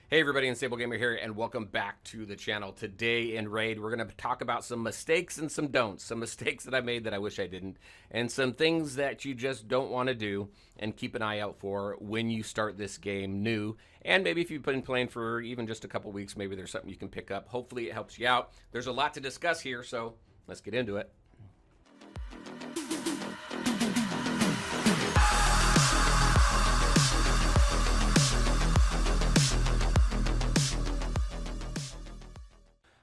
Hey everybody, Unstable Gamer here, and welcome back to the channel. Today in Raid, we're going to talk about some mistakes and some don'ts. Some mistakes that I made that I wish I didn't, and some things that you just don't want to do and keep an eye out for when you start this game new. And maybe if you've been playing for even just a couple weeks, maybe there's something you can pick up. Hopefully it helps you out. There's a lot to discuss here, so let's get into it.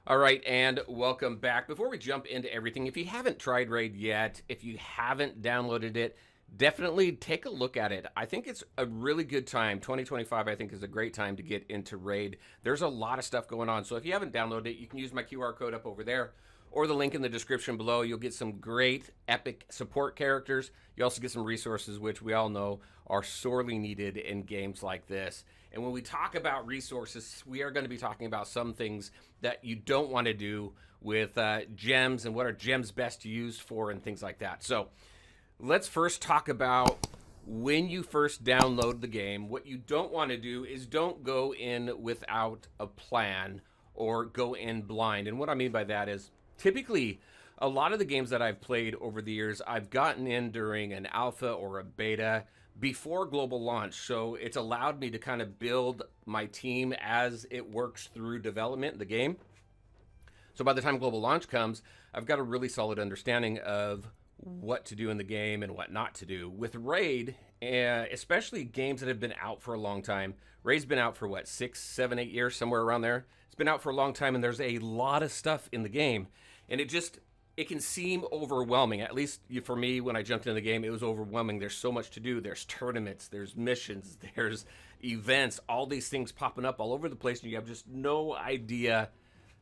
All right, and welcome back. Before we jump into everything, if you haven't tried Raid yet, if you haven't downloaded it, definitely take a look at it. I think it's a really good time. 2025, I think, is a great time to get into Raid. There's a lot of stuff going on, so if you haven't downloaded it, you can use my QR code up over there or the link in the description below. You'll get some great epic support characters. You also get some resources, which we all know are sorely needed in games like this. And when we talk about resources, we are going to be talking about some things that you don't want to do with gems and what are gems best used for and things like that. So let's first talk about when you first download the game. What you don't want to do is don't go in without a plan or go in blind. And what I mean by that is typically a lot of the games that I've played over the years, I've gotten in during an alpha or a beta before global launch, so it's allowed me to kind of build my team as it works through development in the game. So by the time global launch comes, I've got a really solid understanding of what to do in the game and what not to do. With Raid, especially games that have been out for a long time, Raid's been out for what, 6, 7, 8 years, somewhere around there. It's been out for a long time, and there's a lot of stuff in the game, and it can seem overwhelming. At least for me, when I jumped into the game, it was overwhelming. There's so much to do. There's tournaments, there's missions, there's events, all these things popping up all over the place, and you have just no idea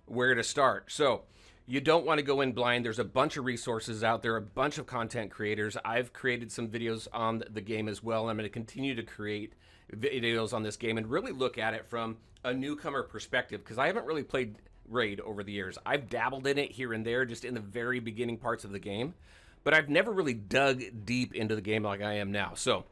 where to start. So you don't want to go in blind. There's a bunch of resources out there, a bunch of content creators. I've created some videos on the game as well. I'm going to continue to create videos on this game and really look at it from a newcomer perspective, because I haven't really played Raid over the years. I've dabbled in it here and there, just in the very beginning parts of the game, but I've never really dug deep into the game like I am now. So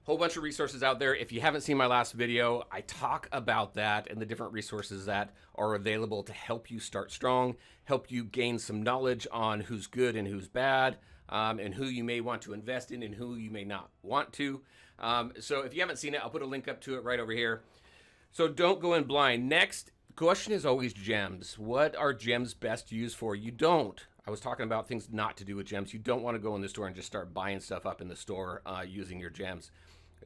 whole bunch of resources out there. If you haven't seen my last video, I talk about that and the different resources that are available to help you start strong, help you gain some knowledge on who's good and who's bad, and who you may want to invest in and who you may not want to. So if you haven't seen it, I'll put a link up to it right over here. So don't go in blind. Next question is always gems. What are gems best used for? I was talking about things not to do with gems. You don't want to go in the store and just start buying stuff up in the store using your gems.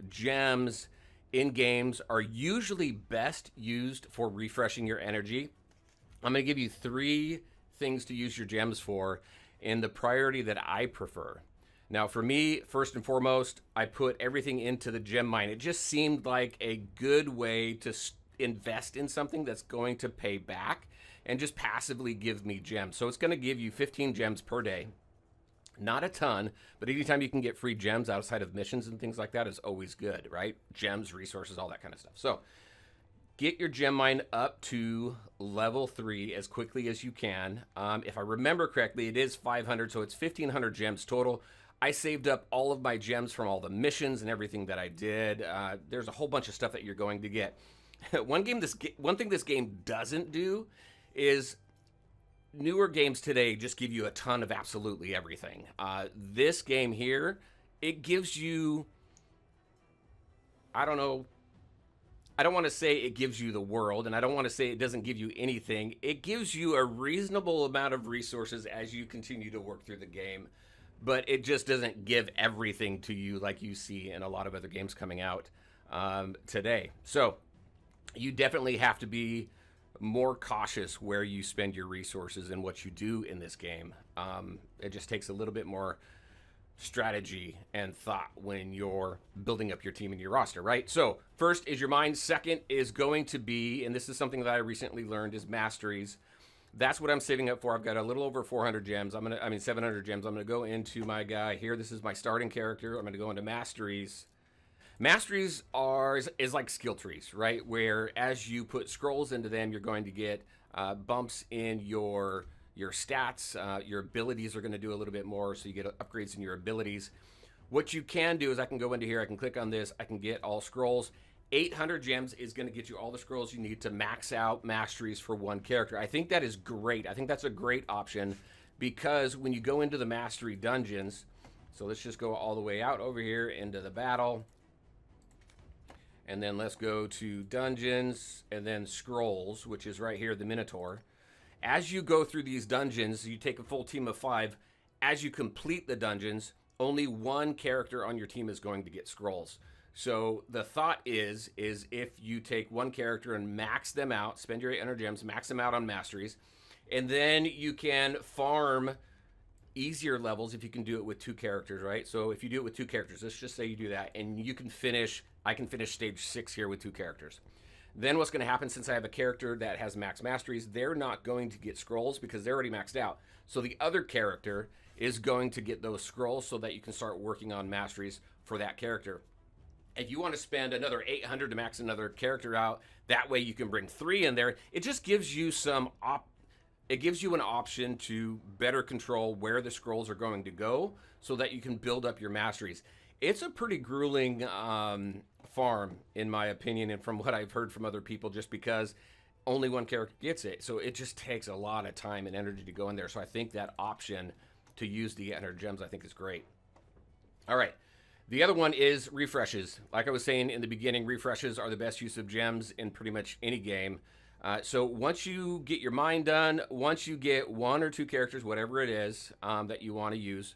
Gems in games are usually best used for refreshing your energy. I'm going to give you 3 things to use your gems for in the priority that I prefer. Now, for me, first and foremost, I put everything into the gem mine. It just seemed like a good way to invest in something that's going to pay back and just passively give me gems. So it's going to give you 15 gems per day. Not a ton, but anytime you can get free gems outside of missions and things like that is always good, right? Gems, resources, all that kind of stuff. So get your gem mine up to level 3 as quickly as you can. If I remember correctly, it is 500, so it's 1,500 gems total. I saved up all of my gems from all the missions and everything that I did. There's a whole bunch of stuff that you're going to get. One thing this game doesn't do is newer games today just give you a ton of absolutely everything. This game here, it gives you, I don't know, I don't want to say it gives you the world, and I don't want to say it doesn't give you anything. It gives you a reasonable amount of resources as you continue to work through the game, but it just doesn't give everything to you like you see in a lot of other games coming out today. So you definitely have to be more cautious where you spend your resources and what you do in this game. It just takes a little bit more strategy and thought when you're building up your team and your roster, right? So first is your mine. Second is going to be, and this is something that I recently learned, is masteries. That's what I'm saving up for. I've got a little over 400 gems. 700 gems. I'm going to go into my guy here. This is my starting character. I'm going to go into masteries. Masteries is like skill trees, right? Where as you put scrolls into them, you're going to get bumps in your stats. Your abilities are going to do a little bit more, so you get upgrades in your abilities. What you can do is I can go into here, I can click on this, I can get all scrolls. 800 gems is going to get you all the scrolls you need to max out masteries for one character. I think that is great. I think that's a great option because when you go into the mastery dungeons, so let's just go all the way out over here into the battle. And then let's go to dungeons and then scrolls, which is right here, the Minotaur. As you go through these dungeons, you take a full team of 5. As you complete the dungeons, only one character on your team is going to get scrolls. So the thought is if you take one character and max them out, spend your 800 gems, max them out on masteries, and then you can farm easier levels if you can do it with 2 characters, right? So if you do it with 2 characters, let's just say you do that, and you can finish, I can finish stage 6 here with 2 characters. Then what's going to happen, since I have a character that has max masteries, they're not going to get scrolls because they're already maxed out. So the other character is going to get those scrolls so that you can start working on masteries for that character. If you want to spend another 800 to max another character out, that way you can bring 3 in there. It just gives you it gives you an option to better control where the scrolls are going to go so that you can build up your masteries. It's a pretty grueling farm, in my opinion, and from what I've heard from other people, just because only one character gets it. So it just takes a lot of time and energy to go in there. So I think that option to use the 800 gems, I think, is great. All right. The other one is refreshes. Like I was saying in the beginning, refreshes are the best use of gems in pretty much any game. So once you get your mine done, once you get 1 or 2 characters, whatever it is that you want to use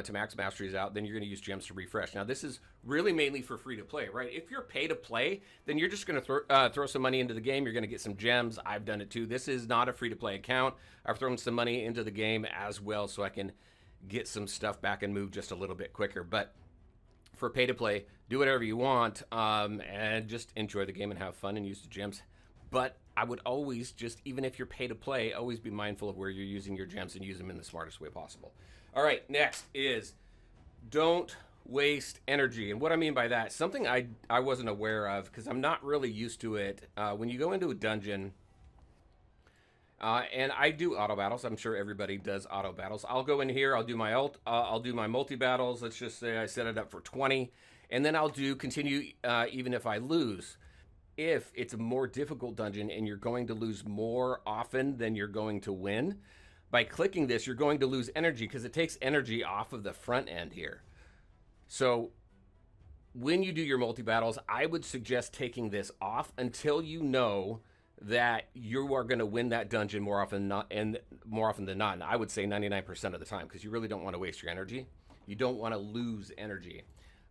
to max masteries out, then you're going to use gems to refresh. Now, this is really mainly for free to play, right? If you're pay to play, then you're just going to throw some money into the game. You're going to get some gems. I've done it too. This is not a free to play account. I've thrown some money into the game as well so I can get some stuff back and move just a little bit quicker. But for pay to play, do whatever you want and just enjoy the game and have fun and use the gems. But I would always just, even if you're pay to play, always be mindful of where you're using your gems and use them in the smartest way possible. All right, next is don't waste energy. And what I mean by that, something I wasn't aware of because I'm not really used to it. When you go into a dungeon, and I do auto battles. I'm sure everybody does auto battles. I'll go in here. I'll do my I'll do my multi battles. Let's just say I set it up for 20, and then I'll do continue even if I lose. If it's a more difficult dungeon and you're going to lose more often than you're going to win, by clicking this, you're going to lose energy because it takes energy off of the front end here. So when you do your multi battles, I would suggest taking this off until you know that you are going to win that dungeon more often than not. And I would say 99% of the time, because you really don't want to waste your energy. You don't want to lose energy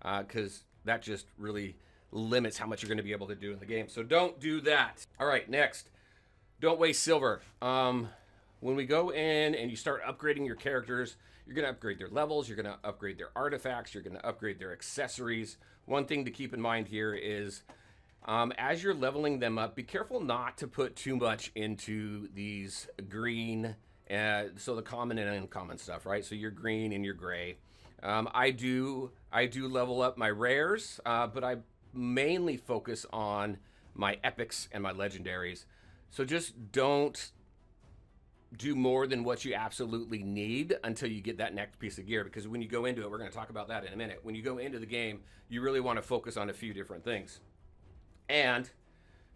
because that just really limits how much you're going to be able to do in the game. So don't do that. All right, next, don't waste silver. When we go in and you start upgrading your characters, you're going to upgrade their levels, you're going to upgrade their artifacts, you're going to upgrade their accessories. One thing to keep in mind here is as you're leveling them up, be careful not to put too much into these green, so the common and uncommon stuff, right? So your green and your gray. I do level up my rares, but I mainly focus on my epics and my legendaries. So just don't do more than what you absolutely need until you get that next piece of gear, because when you go into it, we're going to talk about that in a minute. When you go into the game, you really want to focus on a few different things. And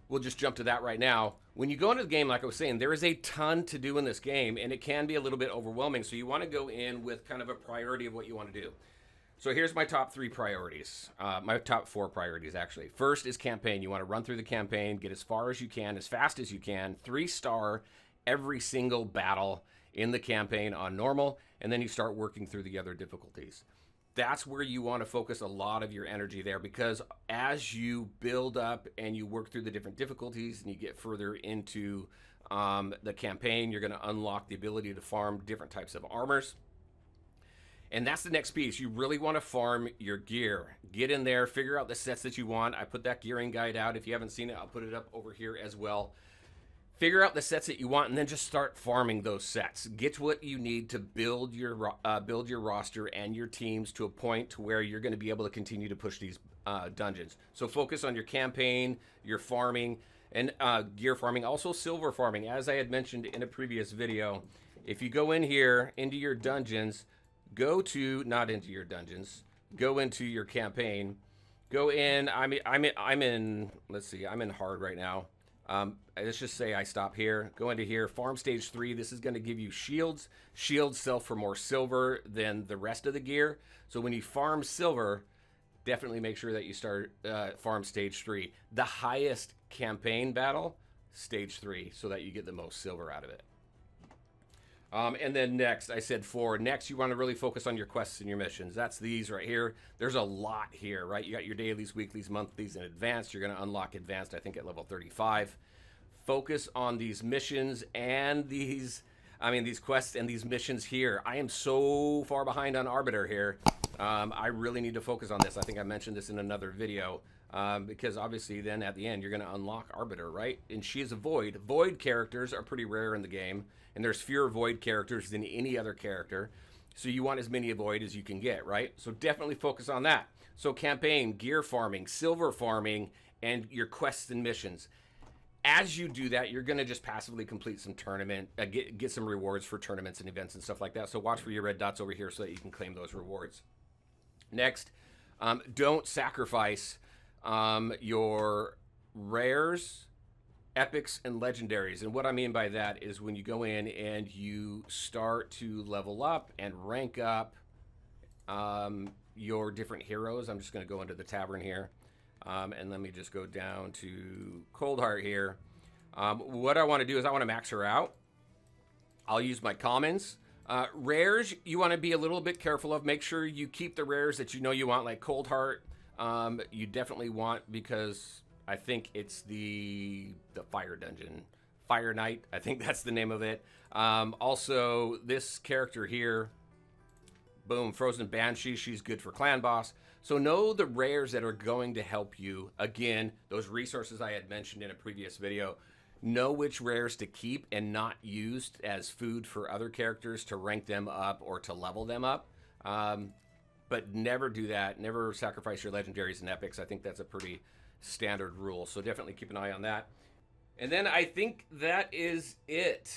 we'll just jump to that right now. When you go into the game, like I was saying, there is a ton to do in this game, and it can be a little bit overwhelming. So you want to go in with kind of a priority of what you want to do. So here's my top 3 priorities, my top 4 priorities, actually. First is campaign. You want to run through the campaign, get as far as you can, as fast as you can, 3-star every single battle in the campaign on normal, and then you start working through the other difficulties. That's where you want to focus a lot of your energy there, because as you build up and you work through the different difficulties and you get further into the campaign, you're going to unlock the ability to farm different types of armors. And that's the next piece. You really want to farm your gear. Get in there, figure out the sets that you want. I put that gearing guide out. If you haven't seen it, I'll put it up over here as well. Figure out the sets that you want and then just start farming those sets. Get what you need to build your roster and your teams to a point to where you're going to be able to continue to push these dungeons. So focus on your campaign, your farming, and gear farming. Also silver farming. As I had mentioned in a previous video, if you go in here into your dungeons, go into your campaign, Go in. I'm in. Let's see. I'm in hard right now. Let's just say I stop here. Go into here. Farm stage 3. This is going to give you shields. Shields sell for more silver than the rest of the gear. So when you farm silver, definitely make sure that you start farm stage 3. The highest campaign battle, stage 3, so that you get the most silver out of it. And then next, I said 4. Next, you want to really focus on your quests and your missions. That's these right here. There's a lot here, right? You got your dailies, weeklies, monthlies, and advanced. You're going to unlock advanced, I think, at level 35. Focus on these missions and these quests and these missions here. I am so far behind on Arbiter here. I really need to focus on this. I think I mentioned this in another video. Because obviously then at the end you're going to unlock Arbiter, right? And she is a Void. Void characters are pretty rare in the game, and there's fewer Void characters than any other character. So you want as many Void as you can get, right? So definitely focus on that. So campaign, gear farming, silver farming, and your quests and missions. As you do that, you're going to just passively complete some tournament, get some rewards for tournaments and events and stuff like that. So watch for your red dots over here so that you can claim those rewards. Next, don't sacrifice your rares, epics, and legendaries. And what I mean by that is when you go in and you start to level up and rank up your different heroes. I'm just going to go into the tavern here. And let me just go down to Coldheart here. What I want to do is I want to max her out. I'll use my commons. Rares, you want to be a little bit careful of. Make sure you keep the rares that you know you want, like Coldheart. You definitely want, because I think it's the Fire Dungeon. Fire Knight, I think that's the name of it. Also, this character here, boom, Frozen Banshee, she's good for Clan Boss. So know the rares that are going to help you. Again, those resources I had mentioned in a previous video. Know which rares to keep and not use as food for other characters to rank them up or to level them up. But never do that. Never sacrifice your legendaries and epics. I think that's a pretty standard rule. So definitely keep an eye on that. And then I think that is it.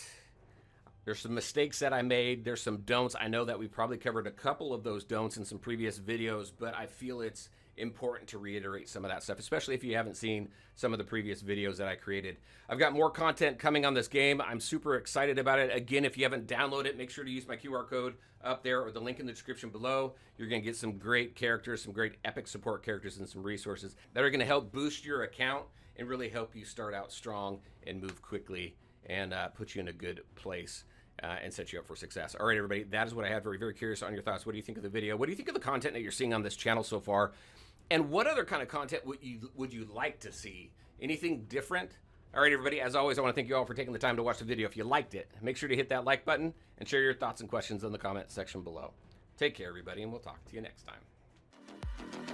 There's some mistakes that I made. There's some don'ts. I know that we probably covered a couple of those don'ts in some previous videos, but I feel it's important to reiterate some of that stuff, especially if you haven't seen some of the previous videos that I created. I've got more content coming on this game. I'm super excited about it. Again, if you haven't downloaded it, make sure to use my QR code up there or the link in the description below. You're going to get some great characters, some great epic support characters, and some resources that are going to help boost your account and really help you start out strong and move quickly and put you in a good place. And set you up for success. All right, everybody, that is what I had. Very, very curious on your thoughts. What do you think of the video? What do you think of the content that you're seeing on this channel so far? And what other kind of content would you like to see? Anything different? All right, everybody, as always, I want to thank you all for taking the time to watch the video. If you liked it, make sure to hit that like button and share your thoughts and questions in the comment section below. Take care, everybody, and we'll talk to you next time.